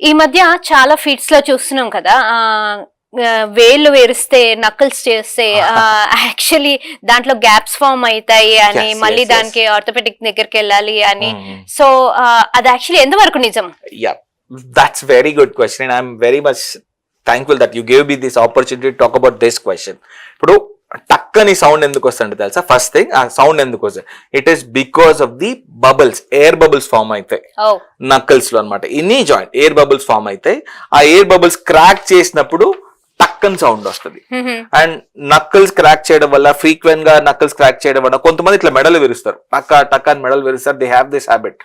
ఈ మధ్య చాలా ఫీట్స్ లో చూస్తున్నాం కదా, వేళ్ళు వేరిస్తే నకల్స్ చేస్తే యాక్చువల్లీ దాంట్లో గ్యాప్స్ ఫామ్ అవుతాయి అని, మళ్ళీ దానికి ఆర్థోపెడిక్ దగ్గరికి వెళ్ళాలి అని. సో అది యాక్చువల్లీ ఎంతవరకు నిజం? That's very good question and I'm very much thankful that you gave me this opportunity to talk about this question. ఇప్పుడు టక్కని సౌండ్ ఎందుకు వస్తుంది తెలుసా? ఫస్ట్ థింగ్, ఆ సౌండ్ ఎందుకు వస్తుంది, it is because of the bubbles, air bubbles form అవుతాయి knuckles లో అనమాట. Any joint air bubbles form అవుతాయి. ఆ ఎయిర్ బబుల్స్ క్రాక్ చేసినప్పుడు టక్కని సౌండ్ వస్తుంది. అండ్ నక్కల్స్ క్రాక్ చేయడం వల్ల, ఫ్రీక్వెంట్ గా నక్కల్స్ క్రాక్ చేయడం వల్ల కొంతమంది ఇట్లా మెడలు విరుస్తారు, టక్క టక్క అని మెడలు విరుస్తారు. They have this habit.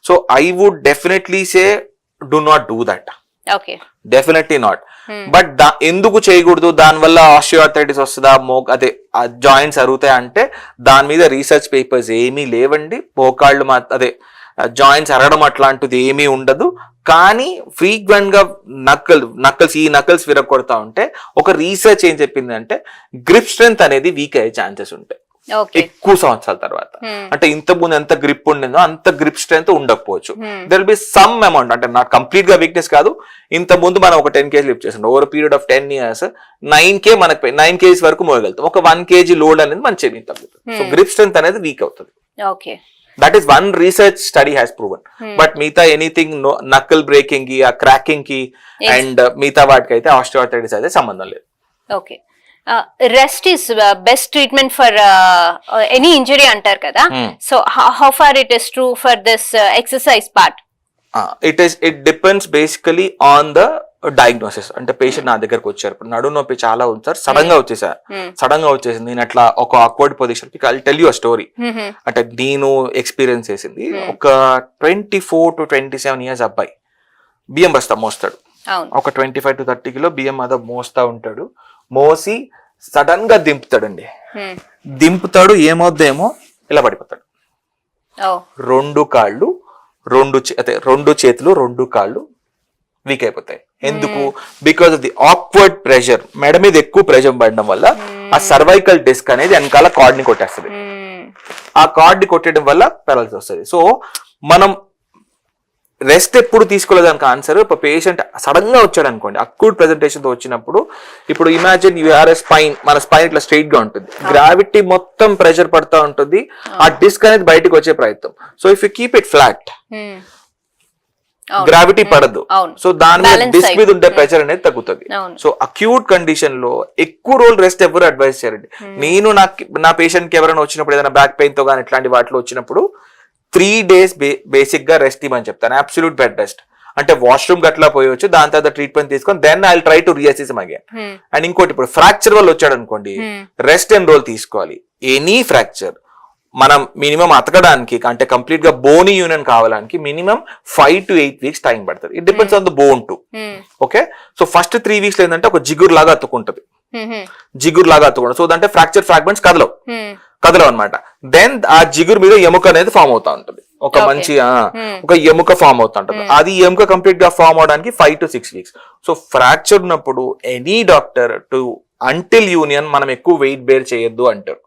So I would definitely say do not do that. Okay. Definitely not. But ఎందుకు చేయకూడదు, దాని వల్ల ఆస్టియోఆర్థరైటిస్ వస్తుందా, అదే జాయింట్స్ అరుగుతాయి అంటే దాని మీద రీసెర్చ్ పేపర్స్ ఏమీ లేవండి. మోకాళ్ళు అదే జాయింట్స్ అరగడం అట్లాంటిది ఏమీ ఉండదు. కానీ ఫ్రీక్వెంట్ గా ఈ నకల్స్ విరగొడతా ఉంటే ఒక రీసెర్చ్ ఏం చెప్పింది అంటే గ్రిప్ స్ట్రెంత్ అనేది వీక్ అయ్యే ఛాన్సెస్ ఉంటాయి ఎక్కువ సంవత్సరాల తర్వాత. అంటే ఇంత ముందు ఎంత గ్రిప్ ఉండిందో అంత గ్రిప్ స్ట్రెంత్ ఉండకపోవచ్చు. There will be some amount, అంటే నాకు కంప్లీట్ గా వీక్నెస్ కాదు. ఇంత ముందు మనం ఒక 10 kg లిఫ్ట్ చేసాం, over period of 10 years 9 kgs వరకు మోయగలుగుతాం. ఒక 1 kg లోడ్ అనేది మన చెవి తగ్గుతుంది. సో గ్రిప్ స్ట్రెంత్ అనేది వీక్ అవుతుంది. That is one research study has proven. But మిగతా ఎనీథింగ్ నక్కల్ బ్రేకింగ్ కి, ఆ క్రాకింగ్ కి అండ్ మిగతా వాటికి అయితే ఆస్టియోఆర్థరైటిస్ అయితే సంబంధం లేదు. Okay. Rest is best treatment for any injury అంటారు కదా. So how far it is true for this exercise part? It depends basically on the diagnosis. అంటే పేషెంట్ నా దగ్గరకు వచ్చారు, నడు నొప్పి చాలా ఉంది సార్, సడన్ గా వచ్చేసారు, సడన్ గా వచ్చేసింది, నేను అట్లా ఒక awkward position, I tell you a story. అంటే నేను ఎక్స్పీరియన్స్ చేసింది. ఒక 24 to 27 years అబ్బాయి బియ్యం బస్తా మోస్తాడు. ఒక 25 to 30 కిలో బియ్యం అదో మోస్తా ఉంటాడు. మోసి సడన్ గా దింపుతాడండి. దింపుతాడు, ఏమవుద్దేమో ఇలా పడిపోతాడు. 2 కాళ్ళు, 2 చేతులు, 2 కాళ్ళు వీక్ అయిపోతాయి. ఎందుకు? Because of the awkward pressure. మెడ మీద ఎక్కువ ప్రెషర్ పడడం వల్ల ఆ సర్వైకల్ డిస్క్ అనేది వెనకాల కార్డ్ ని కొట్టేస్తుంది. ఆ కార్డ్ ని కొట్టడం వల్ల పెరాలసిస్ వస్తుంది. సో మనం రెస్ట్ ఎప్పుడు తీసుకోలేదానికి ఆన్సర్, ఇప్పుడు పేషెంట్ సడన్ గా వచ్చాడు అనుకోండి, అక్యూట్ ప్రెజెంటేషన్ తో వచ్చినప్పుడు, ఇప్పుడు ఇమాజిన్ యూఆర్ స్పైన్, మన స్పైన్ ఇట్లా స్ట్రైట్ గా ఉంటుంది, గ్రావిటీ మొత్తం ప్రెషర్ పడతా ఉంటుంది, ఆ డిస్క్ అనేది బయటకు వచ్చే ప్రయత్నం. So if you keep it flat, gravity పడదు. సో దాని మీద డిస్క్ మీద ఉండే ప్రెషర్ అనేది తగ్గుతుంది. సో అక్యూట్ కండిషన్ లో ఎక్కువ రోజులు రెస్ట్ ఎవరు అడ్వైస్ చేయండి. నేను నా పేషెంట్ కి ఎవరైనా వచ్చినప్పుడు, ఏదైనా బ్యాక్ పెయిన్ తో కానీ ఇట్లాంటి వాటిలో వచ్చినప్పుడు 3 days బేసిక్ గా రెస్ట్ ఇవ్వమని చెప్తాను. Absolute bed rest. అంటే వాష్రూమ్ గట్లా పోయొచ్చు, దాని తర్వాత ట్రీట్మెంట్ తీసుకొని then I try to reassess again. And ఇంకోటి, ఇప్పుడు ఫ్రాక్చర్ వల్ల వచ్చాడు అనుకోండి, రెస్ట్ ఎన్ని రోజులు తీసుకోవాలి? ఎనీ ఫ్రాక్చర్ మనం మినిమం అతకడానికి, అంటే కంప్లీట్ గా బోనీ యూనియన్ కావడానికి మినిమం 5 to 8 weeks టైం పడుతుంది. It depends on the bone to. Okay. So first 3 weeks ఏంటంటే ఒక జిగురు లాగా అతుకుంటది, జిగురు లాగా అతుకుంటుంది. సో అంటే ఫ్రాక్చర్ ఫ్రాగ్మెంట్స్ కదలవు అనమాట. దెన్ ఆ జిగురు మీద ఎముక అనేది ఫామ్ అవుతా ఉంటుంది, ఒక మంచి ఒక ఎముక ఫామ్ అవుతా ఉంటుంది. అది ఎముక కంప్లీట్ గా ఫామ్ అవడానికి 5 to 6 weeks. సో ఫ్రాక్చర్ ఉన్నప్పుడు any doctor to until union మనం ఎక్కువ వెయిట్ బేర్ చేయొద్దు అంటారు.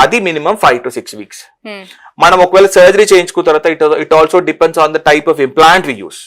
అది మినిమం 5 to 6 weeks. మనం ఒకవేళ సర్జరీ చేయించుకున్న తర్వాత it also depends on the type of implant we use.